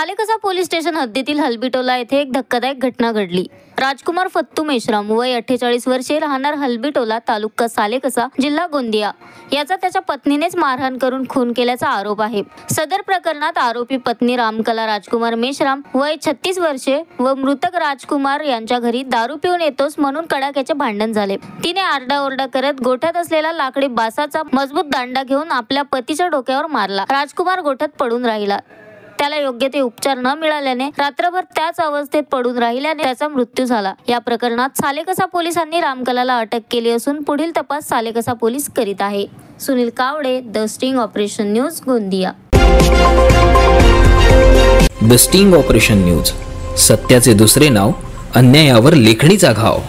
Salekasa police station हद्दीतील हलबीटोला येथे एक धक्कादायक घटना घडली। राजकुमार फत्तू मेश्राम वय 48 वर्षे, राहणार हलबीटोला, तालुका सालेकसा, जिल्हा गोंदिया याचा त्याच्या पत्नीनेच मारहाण करून खून केल्याचा आरोप आहे। सदर प्रकरणात आरोपी पत्नी रामकला राजकुमार मेश्राम वय 36 वर्षे व मृतक राजकुमार यांच्या घरी दारू पिऊन येतोस म्हणून कडाक्याचे भांडण झाले। तिने आरडाओरडा करत गोठ्यात असलेला लाकडी बासाचा मजबूत दांडा घेऊन आपल्या पतीच्या डोक्यावर मारला। राजकुमार गोठ्यात पडून राहिला। त्याला योग्य ते उपचार न मिळाल्याने रात्रभर त्याच अवस्थेत पडून राहिल्याने त्याचा मृत्यू झाला। या प्रकरणात सालेकसा पोलिसांनी रामकलाला अटक केली असून पुढील तपास सालेकसा पोलीस करीत आहे। Sunil Kawde, the sting operation news, Gondia. The sting operation news, सत्याचे दुसरे नाव, अन्यायावर लेखणीचा घाव।